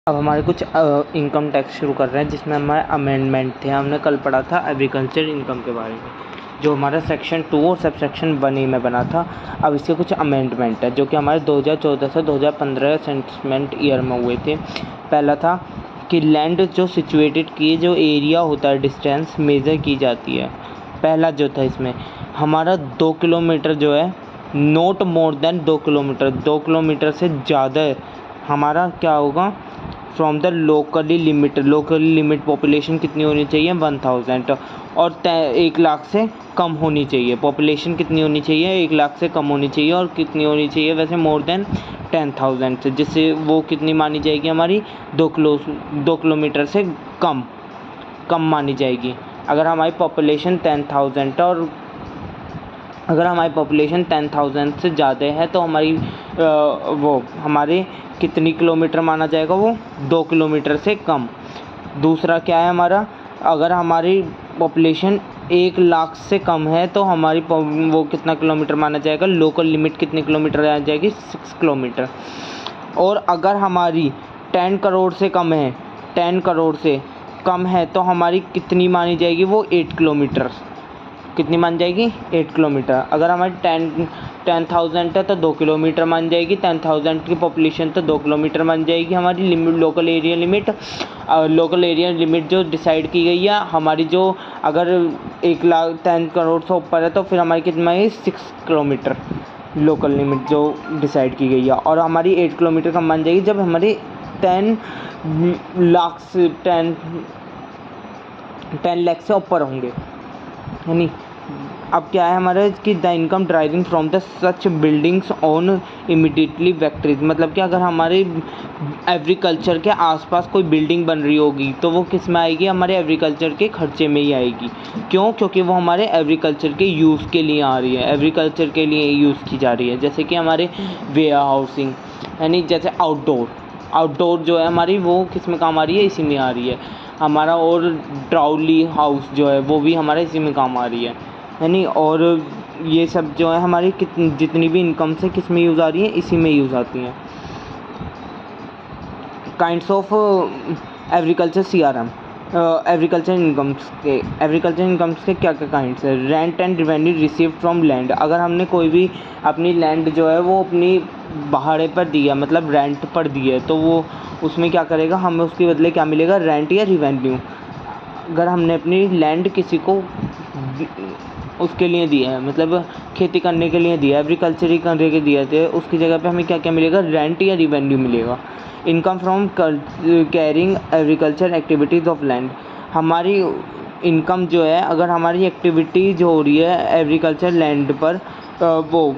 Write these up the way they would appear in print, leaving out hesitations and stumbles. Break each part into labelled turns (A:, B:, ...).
A: अब हमारे कुछ इनकम टैक्स शुरू कर रहे हैं, जिसमें हमारे अमेंडमेंट थे। हमने कल पढ़ा था एग्रीकल्चर इनकम के बारे में, जो हमारा सेक्शन 2 और सब सेक्शन 1 में बना था। अब इसके कुछ अमेंडमेंट है जो कि हमारे 2014 से 2015 असेसमेंट ईयर में हुए थे। पहला था कि लैंड जो सिचुएटेड की जो एरिया होता है, डिस्टेंस मेज़र की जाती है। पहला जो था इसमें हमारा 2 किलोमीटर जो है, note more than 2 kilometre, 2 kilometre से ज़्यादा हमारा क्या होगा, from the locally limit population कितनी होनी चाहिए, 1000, और 1 लाख से कम होनी चाहिए। पॉपुलेशन कितनी होनी चाहिए, 1 लाख से कम होनी चाहिए। और कितनी होनी चाहिए वैसे, मोर देन 10,000 से, जिससे वो कितनी मानी जाएगी हमारी, 2 किलोमीटर से कम मानी जाएगी। अगर हमारी पॉपुलेशन 10,000 और अगर हमारी पॉपुलेशन 10,000 से ज़्यादा है तो हमारी वो हमारे कितनी किलोमीटर माना जाएगा, वो 2 किलोमीटर से कम। दूसरा क्या है हमारा, अगर हमारी पॉपुलेशन 1 लाख से कम है तो हमारी वो कितना किलोमीटर माना जाएगा, लोकल लिमिट कितने किलोमीटर आ जाएगी, 6 किलोमीटर। और अगर हमारी 10 करोड़ से कम है, 10 करोड़ से कम है तो हमारी कितनी मानी जाएगी, वो 8 किलोमीटर। कितनी मान जाएगी, 8 किलोमीटर। अगर हमारी 10,000 है तो 2 किलोमीटर मान जाएगी। 10,000 की पॉपुलेशन तो 2 किलोमीटर मान जाएगी हमारी लिमिट, लोकल एरिया लिमिट जो डिसाइड की गई है हमारी, जो अगर 1 लाख 10 करोड़ से ऊपर है तो फिर हमारी कितना है, 6 किलोमीटर लोकल लिमिट जो डिसाइड की गई है। और हमारी 8 किलोमीटर कम मान जाएगी जब हमारी 10 लाख से 10 लाख से ऊपर होंगे, यानी अब क्या है हमारे कि the income driving from the such buildings on immediately factories, मतलब कि अगर हमारे एग्रीकल्चर के आसपास कोई बिल्डिंग बन रही होगी तो वो किस में आएगी, हमारे एग्रीकल्चर के खर्चे में ही आएगी। क्यों, क्योंकि वो हमारे एग्रीकल्चर के यूज़ के लिए आ रही है, एग्रीकल्चर के लिए यूज़ की जा रही है। जैसे कि हमारे वेयर हाउसिंग, यानी जैसे आउटडोर जो है हमारी, वो किस में काम आ रही है, इसी में आ रही है हमारा। और ट्राउली हाउस जो है वो भी हमारे इसी में काम आ रही है यानी। और ये सब जो है हमारी जितनी भी इनकम से किस में यूज़ आ रही है, इसी में यूज़ आती हैं। Kinds of agriculture CRM, agriculture incomes के क्या क्या काइंड्स है। Rent and revenue received from land, अगर हमने कोई भी अपनी लैंड जो है वो अपनी भाड़े पर दी है, मतलब रेंट पर दी है, तो वो उसमें क्या करेगा, हमें उसके बदले क्या मिलेगा, रेंट या रिवेन्यू। अगर हमने अपनी लैंड किसी को उसके लिए दिया है, मतलब खेती करने के लिए दिया, एग्रीकल्चर ही करने के दिए थे, उसकी जगह पे हमें क्या क्या मिलेगा, रेंट या रिवेन्यू मिलेगा। Income from carrying agriculture activities of land, हमारी इनकम जो है, अगर हमारी एक्टिविटी जो हो रही है एग्रीकल्चर लैंड पर, वो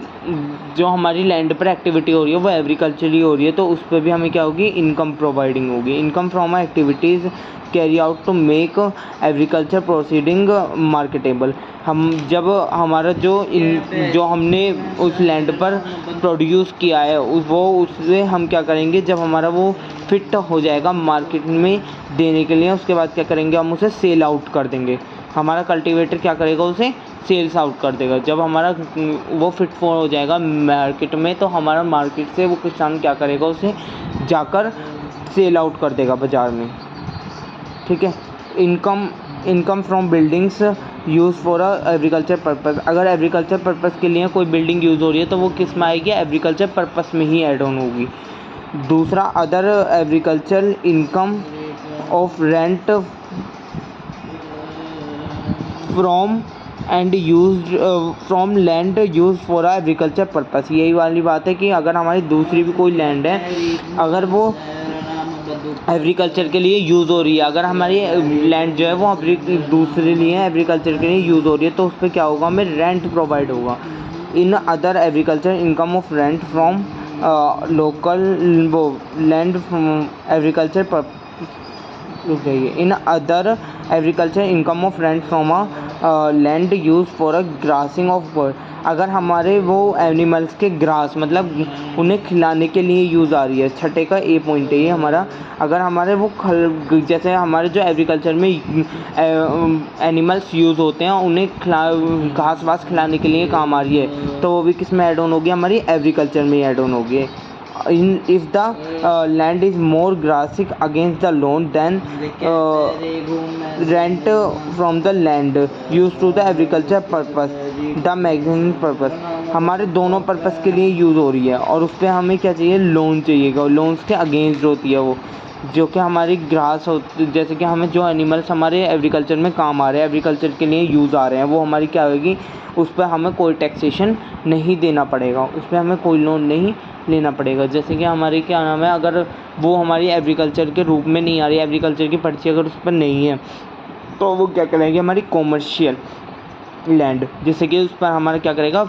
A: जो हमारी लैंड पर एक्टिविटी हो रही है वो एग्रीकल्चर ही हो रही है, तो उस पर भी हमें क्या होगी, इनकम प्रोवाइडिंग होगी। Income from activities carry out to make agriculture proceeding marketable, हम जब हमारा जो हमने उस लैंड पर प्रोड्यूस किया है उससे हम क्या करेंगे, जब हमारा वो फिट हो जाएगा मार्केट में देने के लिए, उसके बाद क्या करेंगे, हम उसे सेल आउट कर देंगे। हमारा कल्टीवेटर क्या करेगा, उसे सेल्स आउट कर देगा। जब हमारा वो फिट फॉर हो जाएगा मार्केट में, तो हमारा मार्केट से वो किसान क्या करेगा, उसे जाकर सेल आउट कर देगा बाज़ार में। ठीक है। Income from buildings use for agriculture purpose, अगर एग्रीकल्चर पर्पस के लिए कोई बिल्डिंग यूज़ हो रही है तो वो किस में आएगी, एग्रीकल्चर पर्पस में ही ऐड ऑन होगी। दूसरा, other agriculture income of rent from and use from land use for agriculture purpose, यही वाली बात है कि अगर हमारी दूसरी भी कोई लैंड है, अगर वो एग्रीकल्चर के लिए यूज़ हो रही है, अगर हमारी लैंड जो है वो दूसरे लिए एग्रीकल्चर के लिए यूज़ हो रही है, तो उस पर क्या होगा, हमें रेंट प्रोवाइड होगा। In other agriculture income of rent from local वो लैंड एग्रीकल्चर पर रुक जाइए। In other agriculture income of rent from land use for a grossing of bird, अगर हमारे वो एनिमल्स के ग्रास, मतलब उन्हें खिलाने के लिए यूज़ आ रही है। छठे का ए पॉइंट है ये हमारा, अगर हमारे वो जैसे हमारे जो एग्रीकल्चर में एनिमल्स यूज़ होते हैं, उन्हें घास वास खिलाने के लिए काम आ रही है, तो वो भी किस में ऐड ऑन होगी, हमारी एग्रीकल्चर में ऐड ऑन होगी। if the land is more grassy against the loan, then rent from the land used to the agriculture purpose, the maximum purpose, हमारे दोनों पर्पस के लिए यूज़ हो रही है और उस पर हमें क्या चाहिए, लोन चाहिएगा। लोन्स के अगेंस्ट होती है वो, जो कि हमारी ग्रास हो, जैसे कि हमें जो एनिमल्स हमारे एग्रीकल्चर में काम आ रहे हैं, एग्रीकल्चर के लिए यूज़ आ रहे हैं, वो हमारी क्या होगी, उस पर हमें कोई टैक्सेशन नहीं देना पड़ेगा, उस पर हमें कोई लोन नहीं लेना पड़ेगा। जैसे कि हमारी क्या नाम है, अगर वो हमारी एग्रीकल्चर के रूप में नहीं आ रही, एग्रीकल्चर की पर्ची अगर उस पर नहीं है, तो वो क्या करेगी, हमारी कॉमर्शियल लैंड, जैसे कि उस पर हमारा क्या करेगा,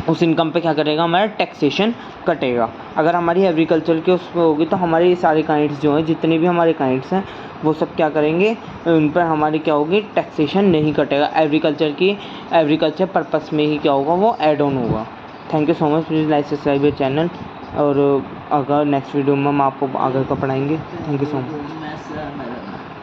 A: उस इनकम पे क्या करेगा, हमारा टैक्सेशन कटेगा। अगर हमारी एग्रीकल्चर के उस पर होगी तो हमारे ये सारे काइंड्स जो हैं, जितने भी हमारे काइंड्स हैं, वो सब क्या करेंगे, उन पर हमारी क्या होगी, टैक्सेशन नहीं कटेगा। एग्रीकल्चर पर्पस में ही क्या होगा, वो ऐड ऑन होगा। Thank you so much, please like subscribe your channel, और अगर नेक्स्ट वीडियो में हम आपको आगे का पढ़ाएंगे। Thank you so much.